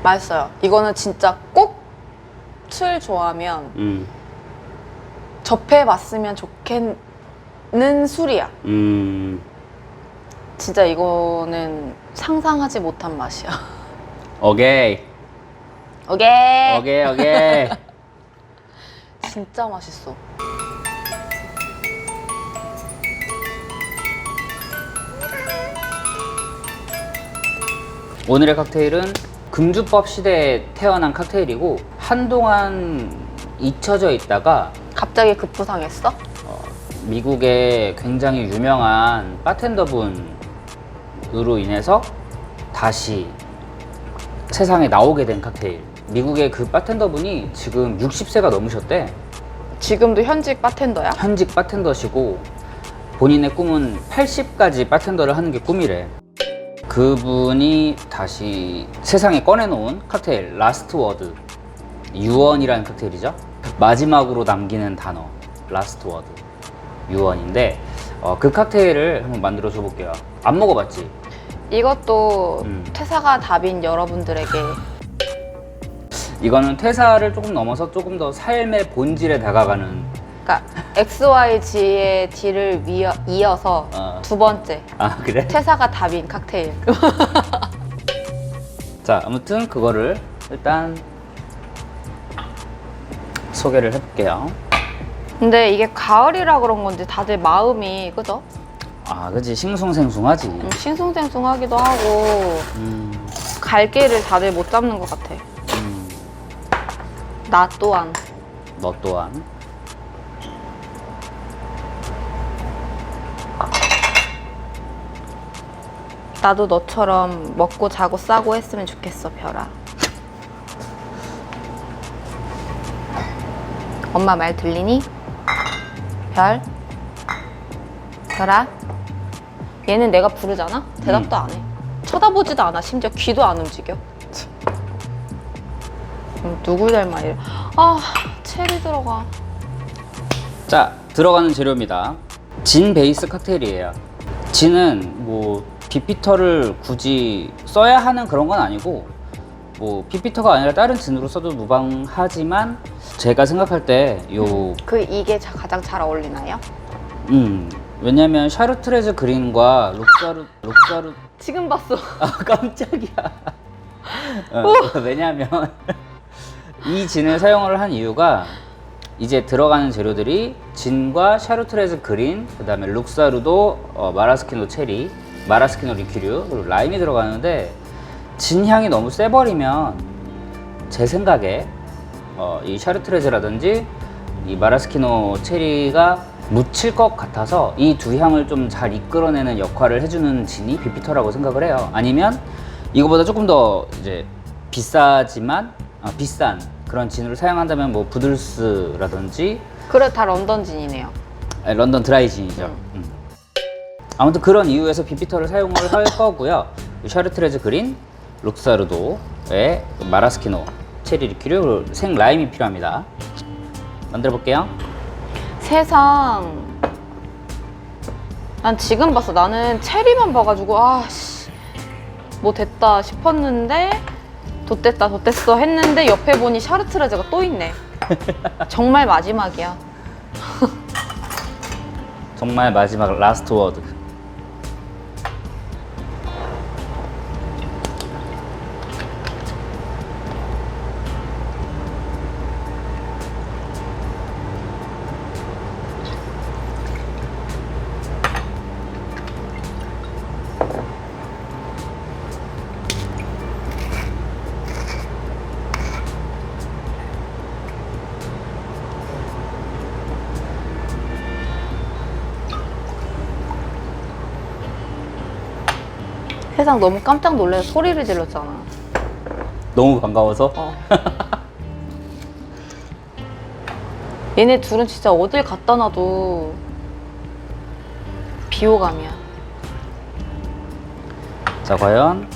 맛있어요. 이거는 진짜 꼭 술 좋아하면 접해봤으면 좋겠는 술이야. 진짜 이거는 상상하지 못한 맛이야. 오케이. 오케이. 오케이, 오케이. 진짜 맛있어. 오늘의 칵테일은 금주법 시대에 태어난 칵테일이고 한동안 잊혀져 있다가 갑자기 급부상했어? 미국의 굉장히 유명한 바텐더분으로 인해서 다시 세상에 나오게 된 칵테일. 미국의 그 바텐더분이 지금 60세가 넘으셨대. 지금도 현직 바텐더야? 현직 바텐더시고 본인의 꿈은 80까지 바텐더를 하는 게 꿈이래. 그분이 다시 세상에 꺼내놓은 칵테일 라스트 워드, 유언이라는 칵테일이죠. 마지막으로 남기는 단어 라스트 워드, 유언인데 그 칵테일을 한번 만들어 줘 볼게요. 안 먹어봤지? 이것도 퇴사가 답인 여러분들에게 이거는 퇴사를 조금 넘어서 조금 더 삶의 본질에 다가가는. 그러니까 XYG의 D를 이어서 두 번째 아 그래? 퇴사가 답인 칵테일. 자 아무튼 그거를 일단 소개를 해볼게요. 근데 이게 가을이라 그런 건지 다들 마음이 그죠? 아 그치, 싱숭생숭하지. 싱숭생숭하기도 하고 갈 길을 다들 못 잡는 것 같아. 나 또한. 너 또한. 나도 너처럼 먹고 자고 싸고 했으면 좋겠어, 별아. 엄마 말 들리니? 별? 별아? 얘는 내가 부르잖아? 대답도 안 해. 쳐다보지도 않아. 심지어 귀도 안 움직여. 누굴 닮아 이래. 아, 체리 들어가. 자 들어가는 재료입니다. 진 베이스 칵테일이에요. 진은 뭐 비피터를 굳이 써야 하는 그런 건 아니고, 뭐 비피터가 아니라 다른 진으로 써도 무방하지만 제가 생각할 때요 이게 가장 잘 어울리나요? 왜냐면 샤르트레즈 그린과 룩사르 지금 봤어. 아 깜짝이야. 왜냐면 이 진을 사용을 한 이유가 이제 들어가는 재료들이 진과 샤르트레즈 그린, 그 다음에 룩사르도, 마라스키노 체리, 마라스키노 리큐류, 그리고 라임이 들어가는데 진 향이 너무 세버리면 제 생각에 이 샤르트레즈라든지 이 마라스키노 체리가 묻힐 것 같아서 이 두 향을 좀 잘 이끌어내는 역할을 해주는 진이 비피터라고 생각을 해요. 아니면 이거보다 조금 더 이제 비싸지만 비싼 그런 진으로 사용한다면 뭐 부들스라든지. 그래, 다 런던 진이네요. 런던 드라이 진이죠. 아무튼 그런 이유에서 비피터를 사용을 할 거고요. 샤르트레즈 그린, 룩사르도의 마라스키노 체리 리큐류, 그리고 생 라임이 필요합니다. 만들어 볼게요. 세상. 난 지금 봤어. 나는 체리만 봐가지고 아씨 뭐 됐다 싶었는데 돛됐다 돛됐어 했는데 옆에 보니 샤르트레즈가 또 있네. 정말 마지막이야. 정말 마지막 라스트 워드. 세상 너무 깜짝 놀라서 소리를 질렀잖아. 너무 반가워서? 얘네 둘은 진짜 어딜 갖다 놔도 비호감이야. 자 과연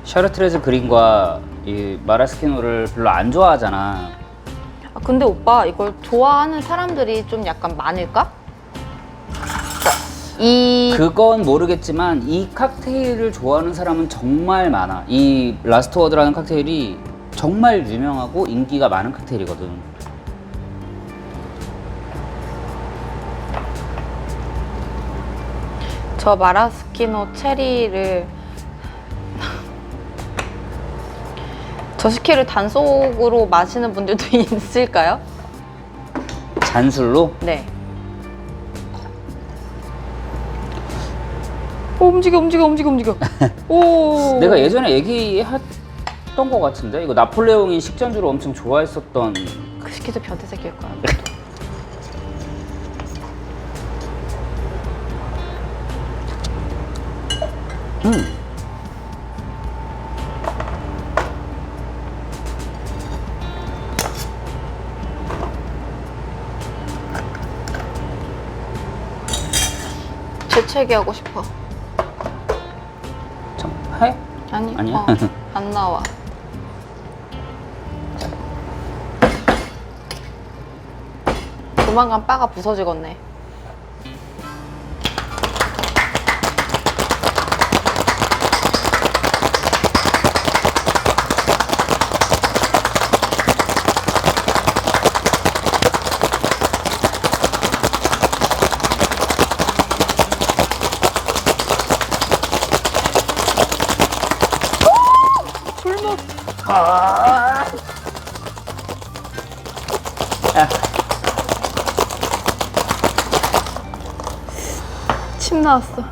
샤르트레즈 그린과 이 마라스키노를 별로 안 좋아하잖아. 아, 근데 오빠 이걸 좋아하는 사람들이 좀 약간 많을까? 그러니까 이 그건 모르겠지만 이 칵테일을 좋아하는 사람은 정말 많아. 이 라스트 워드라는 칵테일이 정말 유명하고 인기가 많은 칵테일이거든. 저 마라스키노 체리를 저 스키를 단속으로 마시는 분들도 있을까요? 잔술로? 네. 오, 움직여. 오. 내가 예전에 얘기했던 것 같은데 이거 나폴레옹이 식전주로 엄청 좋아했었던. 그 스키도 변태 새끼일 거야. 재채기 하고 싶어. 참, 해? 아니, 아니야? 안 나와. 조만간 바가 부서지겠네. 불목. 침 나왔어.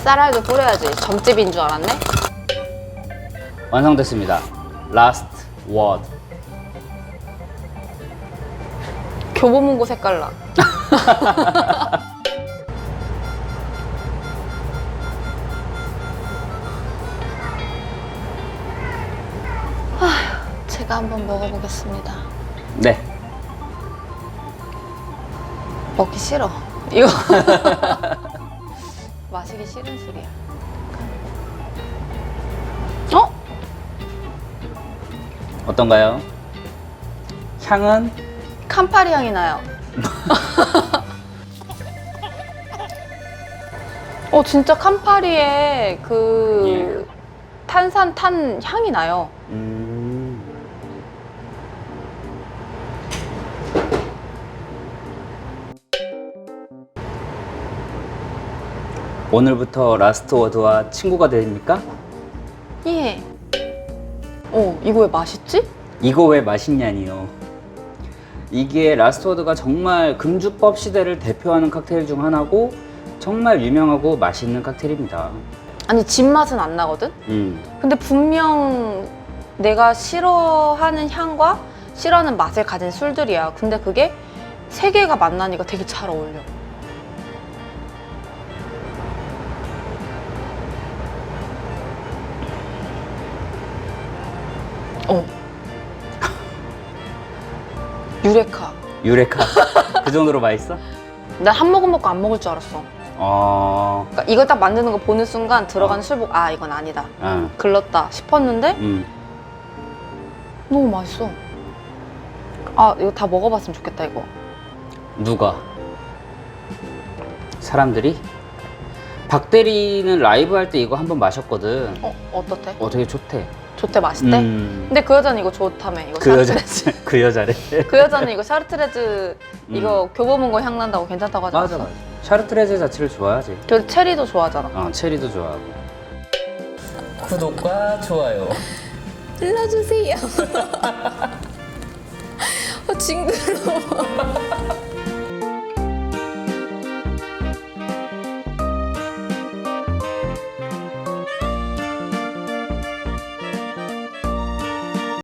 쌀알도 뿌려야지. 점집인 줄 알았네? 완성됐습니다. 라스트 워드. 교보문고 색깔 나. 아휴, 제가 한번 먹어보겠습니다. 네. 먹기 싫어. 이거 마시기 싫은 술이야. 어? 어떤가요? 향은? 캄파리 향이 나요. 진짜 캄파리에 그 탄산 탄 향이 나요. 오늘부터 라스트 워드와 친구가 됩니까? 예. 이거 왜 맛있지? 이거 왜 맛있냐니요. 이게 라스트 워드가 정말 금주법 시대를 대표하는 칵테일 중 하나고 정말 유명하고 맛있는 칵테일입니다. 아니, 진맛은 안 나거든? 근데 분명 내가 싫어하는 향과 싫어하는 맛을 가진 술들이야. 근데 그게 세 개가 만나니까 되게 잘 어울려. 유레카. 유레카. 그 정도로 맛있어? 난 한 모금 먹고 안 먹을 줄 알았어. 그러니까 이걸 딱 만드는 거 보는 순간 들어가는 술 보고 이건 아니다. 글렀다 싶었는데 너무 맛있어. 이거 다 먹어봤으면 좋겠다, 이거. 누가? 사람들이? 박대리는 라이브 할 때 이거 한번 마셨거든. 어떻대? 되게 좋대. 좋대, 맛있대? 근데 그 여자는 이거 좋다며, 이거 그 여자, 샤르트레즈. 그 여자래. 그 여자는 이거 샤르트레즈 이거 교보문고 향 난다고 괜찮다고 하지 맞아, 않았어? 맞아. 샤르트레즈 자체를 좋아하지. 그래도 체리도 좋아하잖아. 체리도 좋아하고. 구독과 좋아요 눌러주세요. 징그러워.